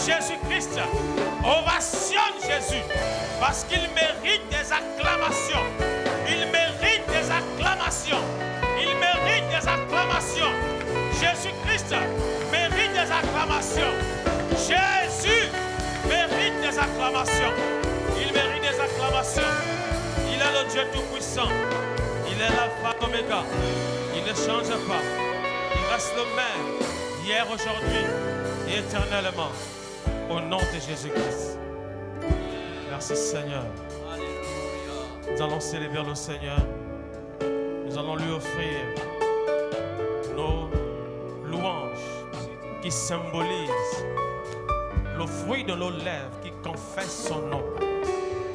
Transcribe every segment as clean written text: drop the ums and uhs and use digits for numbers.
Jésus-Christ. Ovationne Jésus. Parce qu'il mérite des acclamations. Il mérite des acclamations. Il mérite des acclamations. Jésus-Christ mérite des acclamations. Jésus mérite des acclamations. Il mérite des acclamations. Il est le Dieu Tout-Puissant. Il est l'alpha et l'oméga. Il ne change pas. Il reste le même, hier, aujourd'hui et éternellement. Au nom de Jésus-Christ. Merci Seigneur. Nous allons célébrer le Seigneur. Nous allons lui offrir nos louanges qui symbolisent le fruit de nos lèvres qui confesse son nom.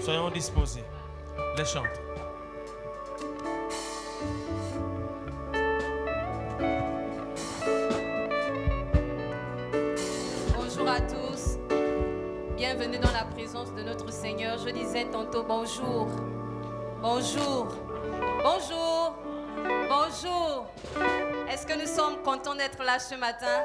Soyons disposés. Les chants. Bonjour à tous. Bienvenue dans la présence de notre Seigneur. Je disais tantôt bonjour. Bonjour. Bonjour. Bonjour. Est-ce que nous sommes contents d'être là ce matin?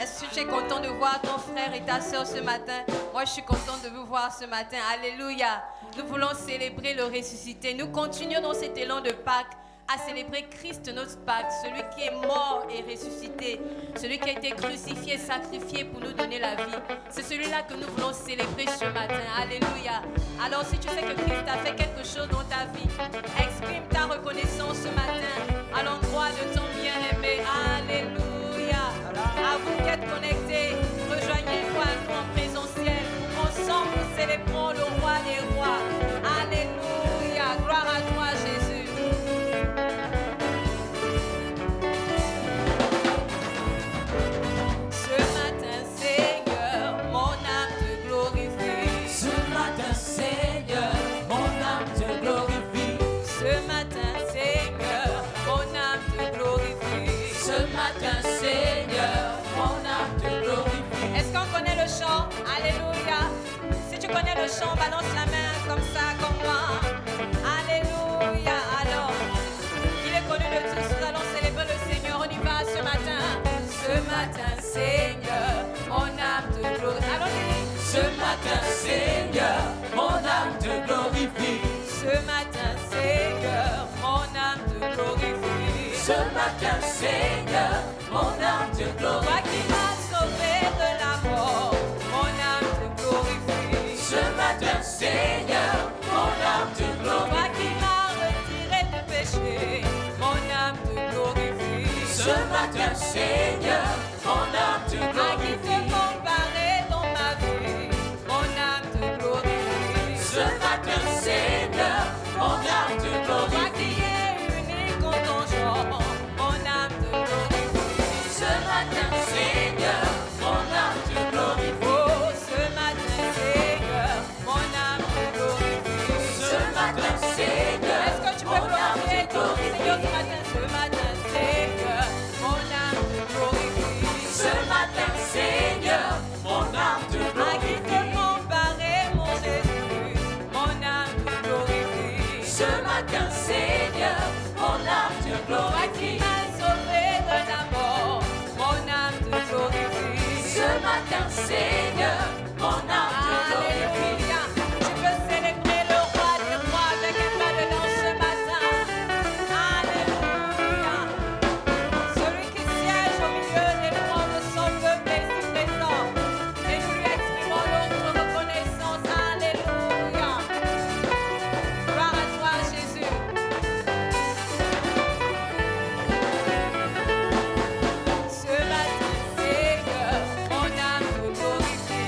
Est-ce que tu es content de voir ton frère et ta soeur ce matin? Moi, je suis content de vous voir ce matin. Alléluia. Nous voulons célébrer le ressuscité. Nous continuons dans cet élan de Pâques à célébrer Christ, notre Pâques, celui qui est mort et ressuscité, celui qui a été crucifié, sacrifié pour nous donner la vie. C'est celui-là que nous voulons célébrer ce matin. Alléluia. Alors, si tu sais que Christ a fait quelque chose dans ta vie, exprime ta reconnaissance ce matin à l'endroit de ton bien-aimé. Alléluia. À vous qui êtes connectés, rejoignez-vous à nous en présentiel. Ensemble, nous célébrons le roi des rois. Alléluia. Gloire à toi, Jésus. Alléluia. Si tu connais le chant, balance la main comme ça, comme moi. Alléluia. Alors, il est connu de tous. Nous allons célébrer le Seigneur. On y va ce matin. Ce matin, Seigneur, mon âme te glorifie. Allons-y. Ce matin, Seigneur, mon âme te glorifie. Ce matin, Seigneur, mon âme te glorifie. Ce matin, Seigneur, mon âme te glorifie. Toi qui m'as sauvé de la mort, mon âme te glorifie. Ce matin, Seigneur, mon âme te glorifie. Toi qui m'as retiré du péché, mon âme te glorifie. Ce matin, Seigneur, mon âme te glorifie. À qui te comparer dans ma vie, mon âme te glorifie. Ce matin, Seigneur, mon âme te glorifie. Toi qui es unique en ton genre, mon âme te glorifie. Ce matin, Seigneur, mon âme te glorifie. Oh, ce matin, Seigneur, mon âme te glorifie. Ce matin, Seigneur, est-ce que tu peux glorifier ton Seigneur ce matin? Ce matin, Seigneur, mon âme te glorifie. Ce matin, Seigneur, mon âme te À qui te glorifie. comparer, mon Jésus, mon âme te glorifie. Ce matin, Seigneur, mon âme te Toi qui glorifie. m'as sauvé de la mort, mon âme te glorifie. Ce matin, Seigneur, mon âme te glorifie. Alléluia. Tu peux célébrer le roi des rois avec un pas de danse ce matin. Alléluia. Celui qui siège au milieu des louanges de son peuple est ici présent. Et nous lui exprimons notre reconnaissance. Alléluia. Gloire à toi, Jésus. Ce matin, Seigneur, mon âme te glorifie.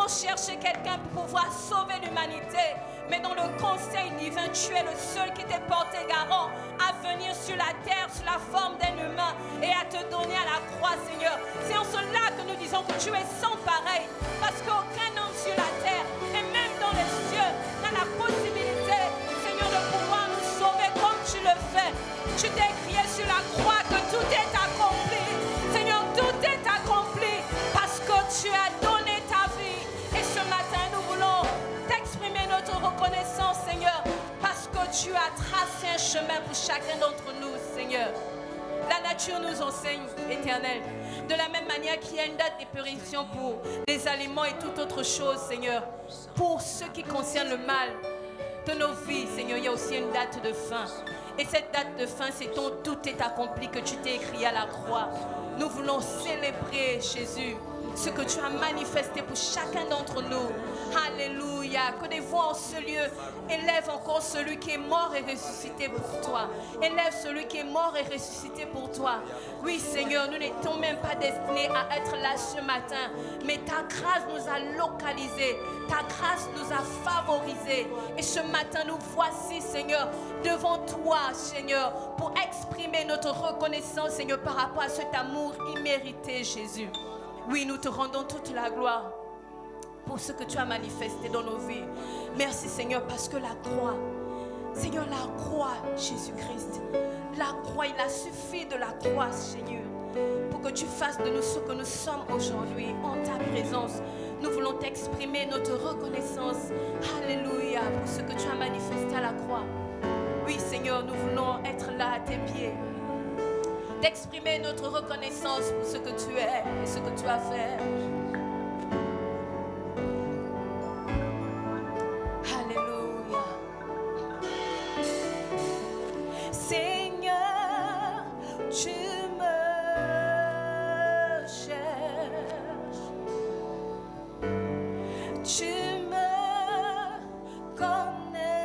allons chercher quelqu'un pour pouvoir sauver l'humanité. Mais dans le conseil divin, tu es le seul qui t'est porté garant à venir sur la terre, sous la forme d'un humain et à te donner à la croix, Seigneur. C'est en cela que nous disons que tu es sans pareil. Parce qu'aucun homme sur la terre et même dans les cieux n'a la possibilité, Seigneur, de pouvoir nous sauver comme tu le fais. Tu t'es crié sur la croix que tout est accompli. Seigneur, tout est accompli parce que tu as donné ta vie. Et ce matin, nous voulons t'exprimer notre reconnaissance, Seigneur, parce que tu as tracé un chemin pour chacun d'entre nous, Seigneur. La nature nous enseigne, Éternel, de la même manière qu'il y a une date d'épérition pour les aliments et toute autre chose, Seigneur. Pour ce qui concerne le mal de nos vies, Seigneur, il y a aussi une date de fin. Et cette date de fin, c'est ton tout est accompli que tu t'es écrit à la croix. Nous voulons célébrer, Jésus, ce que tu as manifesté pour chacun d'entre nous. Alléluia. Que des voix en ce lieu élèvent encore celui qui est mort et ressuscité pour toi. Élève celui qui est mort et ressuscité pour toi. Oui, Seigneur, nous n'étions même pas destinés à être là ce matin. Mais ta grâce nous a localisés. Ta grâce nous a favorisés. Et ce matin, nous voici, Seigneur, devant toi, Seigneur, pour exprimer notre reconnaissance, Seigneur, par rapport à cet amour immérité, Jésus. Oui, nous te rendons toute la gloire pour ce que tu as manifesté dans nos vies. Merci, Seigneur, parce que la croix, Seigneur, la croix, Jésus-Christ, la croix, il a suffi de la croix, Seigneur, pour que tu fasses de nous ce que nous sommes aujourd'hui en ta présence. Nous voulons t'exprimer notre reconnaissance. Alléluia, pour ce que tu as manifesté à la croix. Oui, Seigneur, nous voulons être là à tes pieds, d'exprimer notre reconnaissance pour ce que tu es et ce que tu as fait. Alléluia. Seigneur, tu me cherches, tu me connais.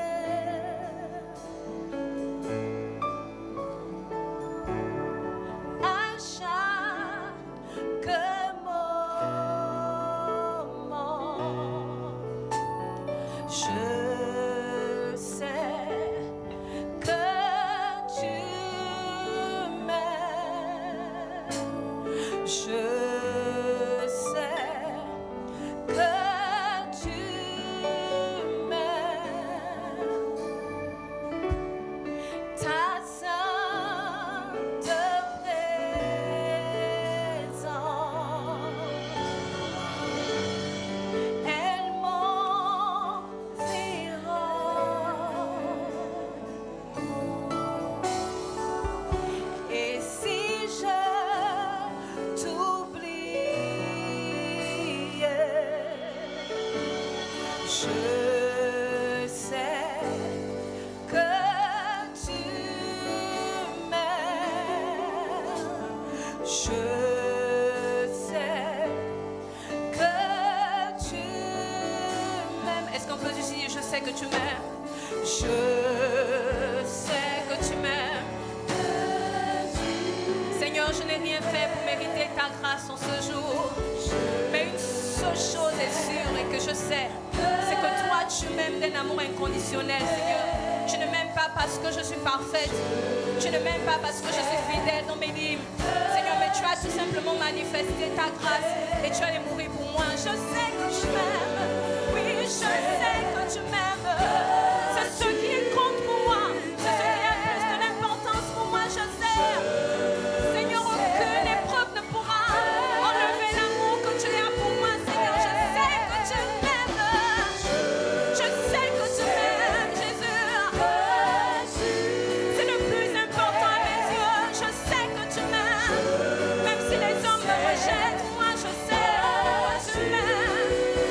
À chaque moment, je sais que tu m'aimes. Je sais que tu m'aimes. Ta sainte présence, elle m'environne. Et si je t'oubliais, je sais que tu m'aimes. Je sais que tu m'aimes. Est-ce qu'on peut dire je sais que tu m'aimes? Je sais que tu m'aimes. Seigneur, je n'ai rien fait pour mériter ta grâce en ce jour. Mais une seule chose est sûre et que je sais, c'est que toi tu m'aimes d'un amour inconditionnel, Seigneur. Tu ne m'aimes pas parce que je suis parfaite. Tu ne m'aimes pas parce que je suis fidèle dans mes dîmes. Seigneur, mais tu as tout simplement manifesté ta grâce et tu allais mourir pour moi. Je sais que tu m'aimes. Oui, je sais que tu m'aimes. C'est ce qui compte pour moi. C'est ce qui a plus de l'importance pour moi, je sais. Seigneur, aucune épreuve ne pourra enlever l'amour que tu as pour moi, Seigneur. Je sais que tu m'aimes. Je sais que tu m'aimes, Jésus. C'est le plus important à mes yeux. Je sais que tu m'aimes. Même si les hommes me rejettent, moi je sais que tu m'aimes.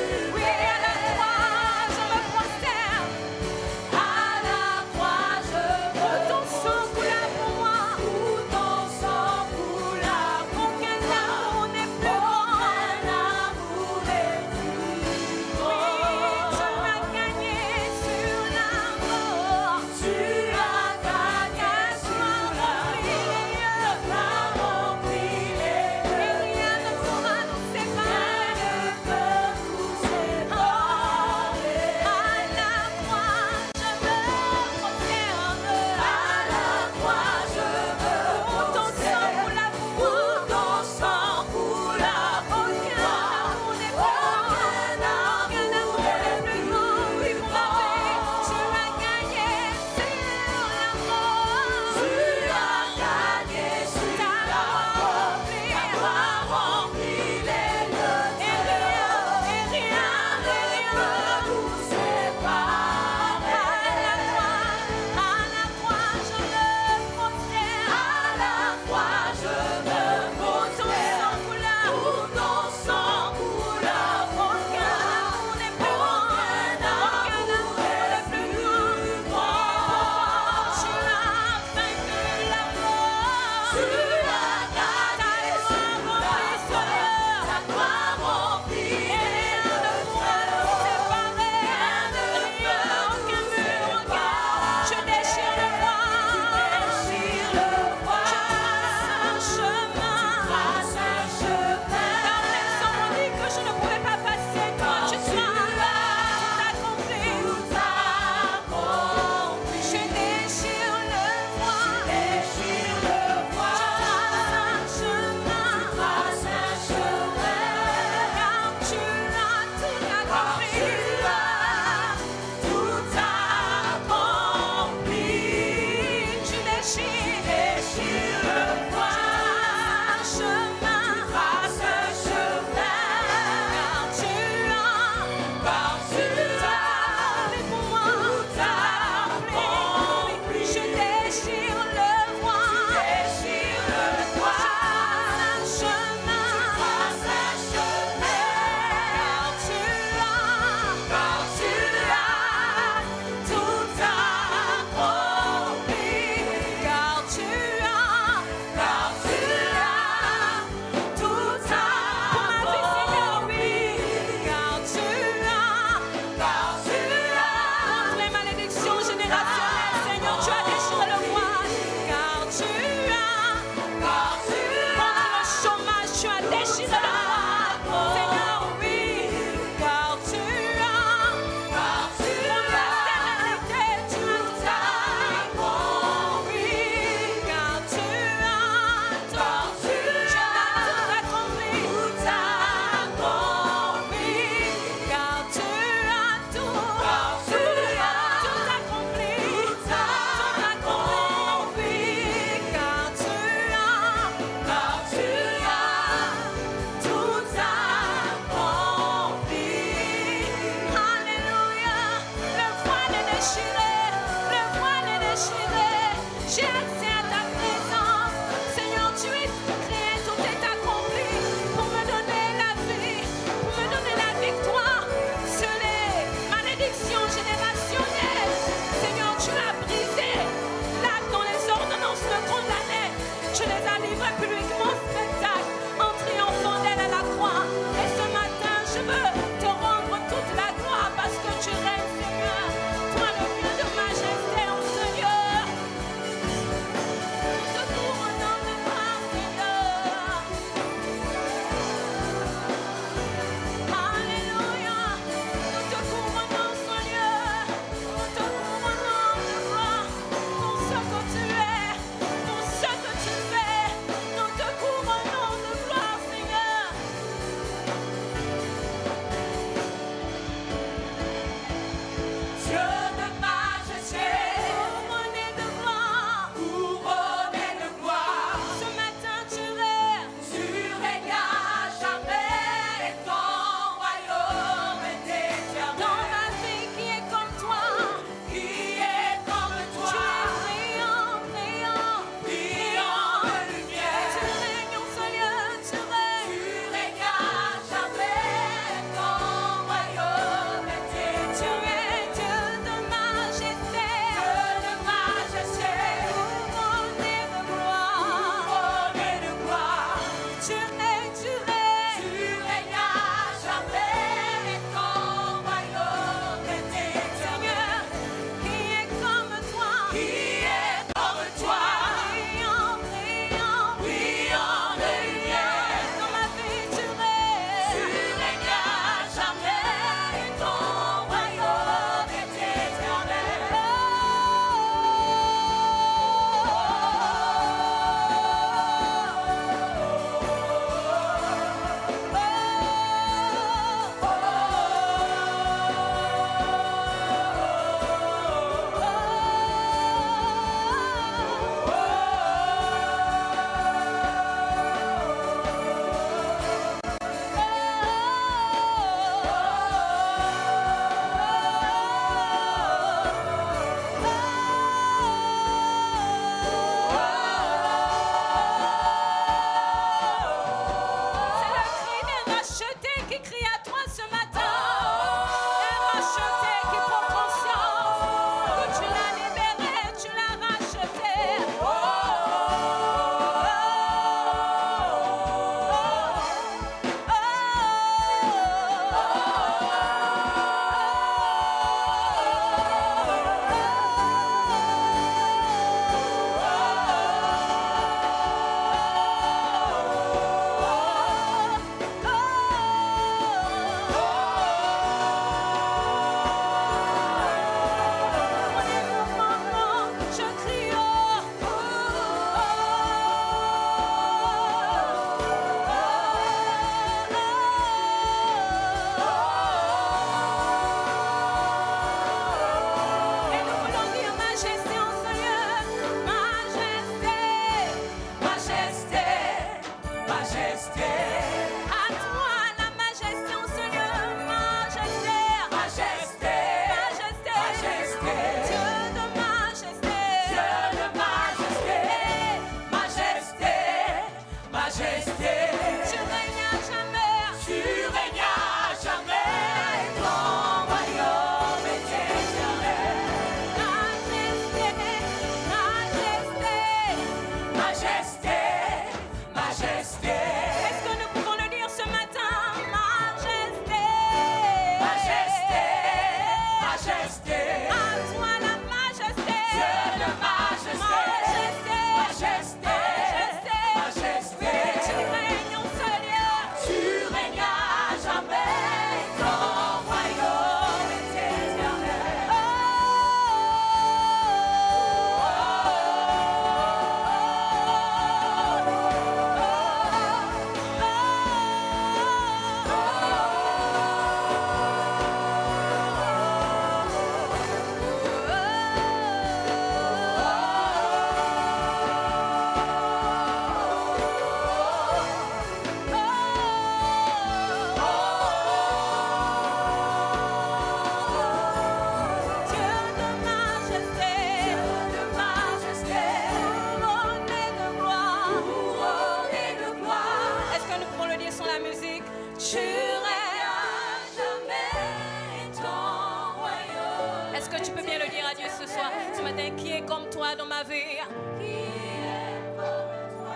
que tu peux bien le dire à Dieu ce soir, ce matin? Qui est comme toi dans ma vie?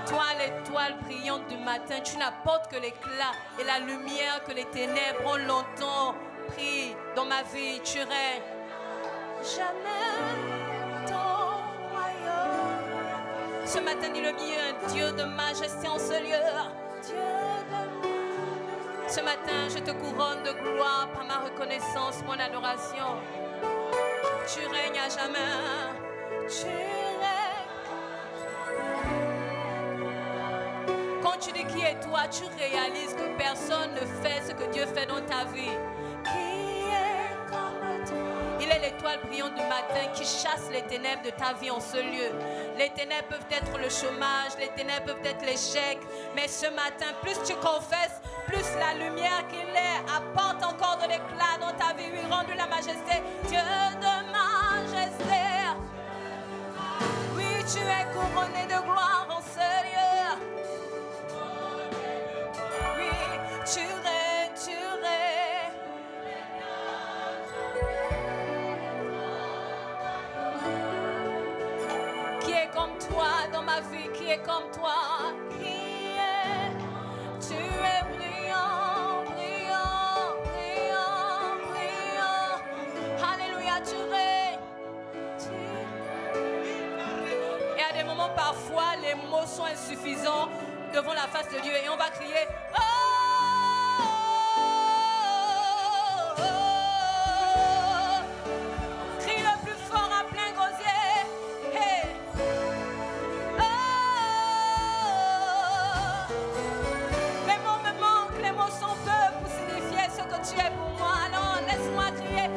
Toi, l'étoile brillante du matin, tu n'apportes que l'éclat et la lumière que les ténèbres ont longtemps pris dans ma vie. Tu règnes. Jamais ton royaume. Ce matin, dis-le bien, un Dieu de majesté en ce lieu. Dieu de majesté. Ce matin, je te couronne de gloire par ma reconnaissance, mon adoration. Tu règnes à jamais. Tu règnes. Quand tu dis qui est toi, tu réalises que personne ne fait ce que Dieu fait dans ta vie. Qui est comme toi? Il est l'étoile brillante du matin qui chasse les ténèbres de ta vie en ce lieu. Les ténèbres peuvent être le chômage, les ténèbres peuvent être l'échec. Mais ce matin, plus tu confesses, plus la lumière qu'il est apporte encore de l'éclat dans ta vie. Lui rendu la majesté. Dieu de majesté. Oui, tu es couronné de gloire en ce lieu. Oui, tu règnes, tu règnes. Qui est comme toi dans ma vie? Qui est comme toi? Qui est? Tu es brillant, brillant, brillant, brillant. Alléluia, tu règnes. Et à des moments, parfois, les mots sont insuffisants devant la face de Dieu et on va crier oh, oh, oh. Crie le plus fort à plein gosier. Hey. Oh, les mots me manquent, les mots sont peu pour signifier ce que tu es pour moi. Alors laisse-moi crier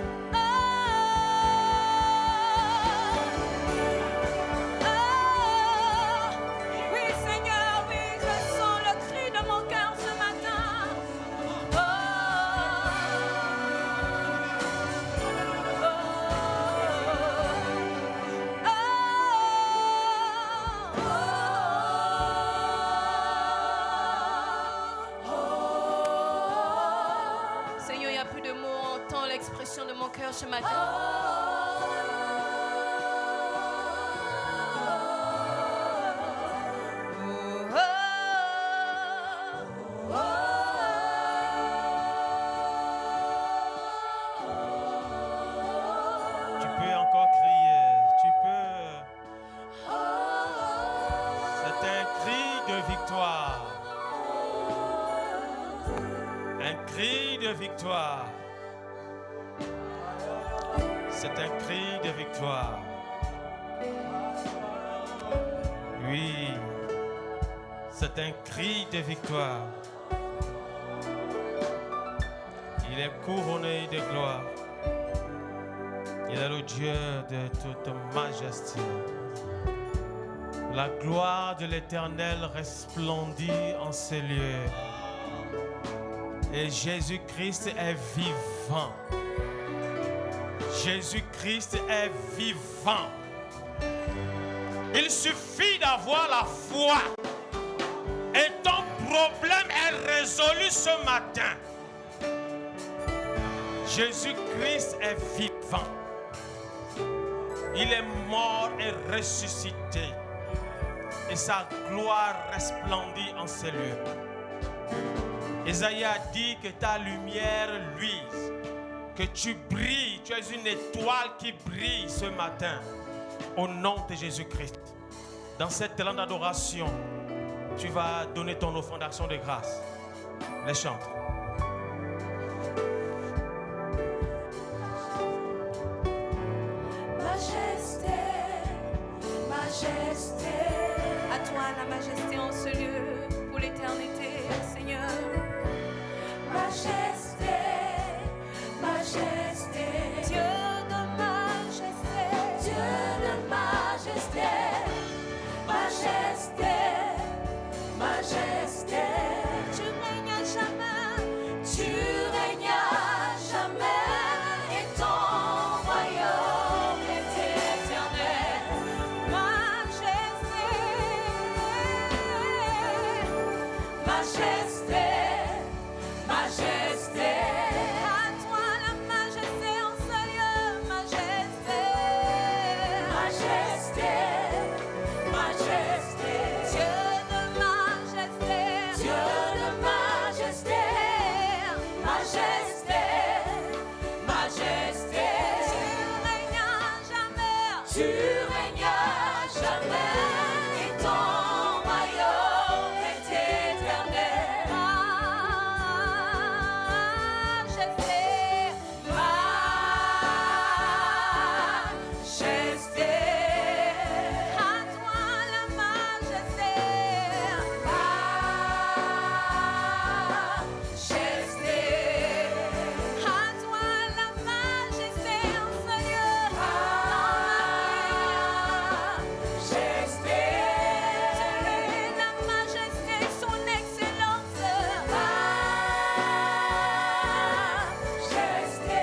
de mon cœur ce matin. Tu peux encore crier. Tu peux. C'est un cri de victoire. Un cri de victoire. C'est un cri de victoire. Oui, c'est un cri de victoire. Il est couronné de gloire. Il est le Dieu de toute majesté. La gloire de l'Éternel resplendit en ces lieux. Et Jésus-Christ est vivant. Jésus-Christ est vivant. Il suffit d'avoir la foi et ton problème est résolu ce matin. Jésus-Christ est vivant. Il est mort et ressuscité. Et sa gloire resplendit en ces lieux. Isaïe a dit que ta lumière luise. Que tu brilles, tu es une étoile qui brille ce matin au nom de Jésus-Christ. Dans cette lande d'adoration, tu vas donner ton offrande d'action de grâce. Les chante. Majesté, majesté, à toi la majesté en ce lieu pour l'éternité, Seigneur. Majesté. Majesté, Dieu de majesté, Dieu de majesté, majesté, majesté, tu règnes à jamais, Tu régnas jamais et ton royaume est éternel. Majesté, à toi la majesté. À toi la majesté, Seigneur, majesté, tu es la majesté, son excellence. majesté.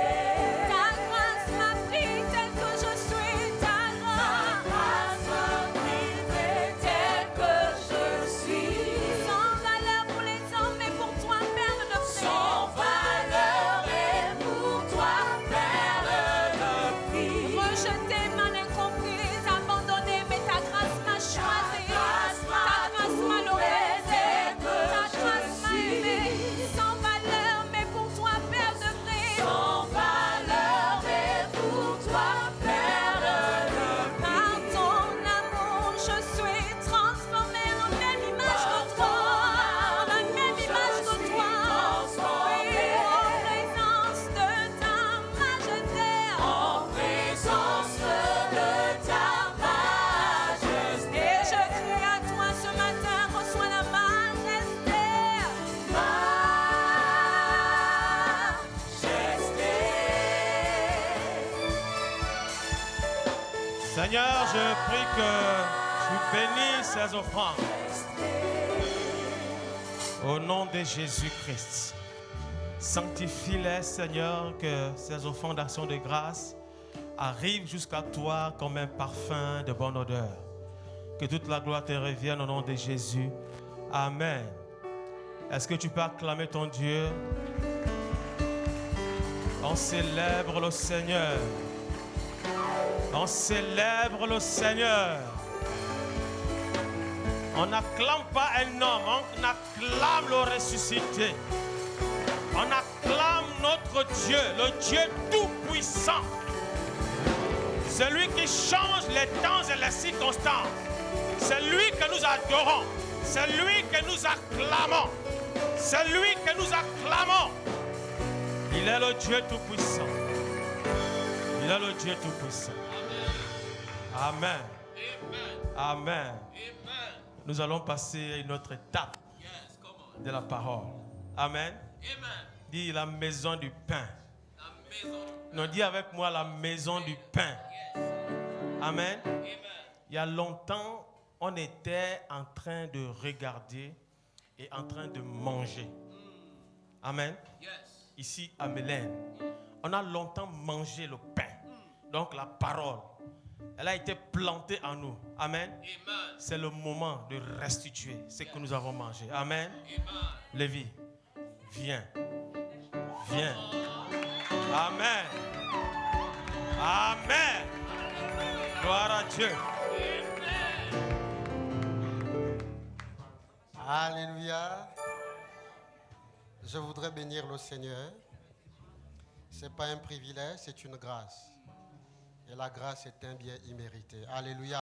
Ta grâce m'a pris tel que je suis, ta grâce Tel que je suis, sans valeur pour les hommes, mais pour toi, perle de prix. sans valeur et pour toi, perle de prix. Rejetée, mal incomprise, abandonnée, mais ta grâce m'a choisi. Ta grâce m'a localisée, ta grâce m'a aimée. Sans valeur, mais pour toi, perle de prix. Sans valeur et pour toi, perle de prix. Par ton amour, je suis transformée en même image que toi. En la même image que toi. Oui, en présence de ta majesté. En présence de ta majesté. Et je crie à toi ce matin, reçois la majesté. Seigneur, je prie que tu bénisses ces offrandes. Au nom de Jésus-Christ. Sanctifie-les, Seigneur, que ces offrandes d'action de grâce arrivent jusqu'à toi comme un parfum de bonne odeur. Que toute la gloire te revienne au nom de Jésus. Amen. Est-ce que tu peux acclamer ton Dieu? On célèbre le Seigneur. On célèbre le Seigneur. On n'acclame pas un homme, on acclame le ressuscité. On acclame notre Dieu, le Dieu tout-puissant. Celui qui change les temps et les circonstances. C'est lui que nous adorons. C'est lui que nous acclamons. C'est lui que nous acclamons. Il est le Dieu tout-puissant. Il est le Dieu tout-puissant. Amen. Amen. Nous allons passer à une autre étape de la parole. Amen. Dis la maison du pain. Non, dis avec moi la maison du pain. Amen. Il y a longtemps, on était en train de regarder et en train de manger. Amen. Ici à Mélène, on a longtemps mangé le pain. Donc la parole, elle a été plantée en nous. Amen. C'est le moment de restituer ce que nous avons mangé. Amen. Lévi, viens. Viens. Amen. Amen. Gloire à Dieu. Alléluia. Je voudrais bénir le Seigneur. Ce n'est pas un privilège, c'est une grâce. Et la grâce est un bien immérité. Alléluia.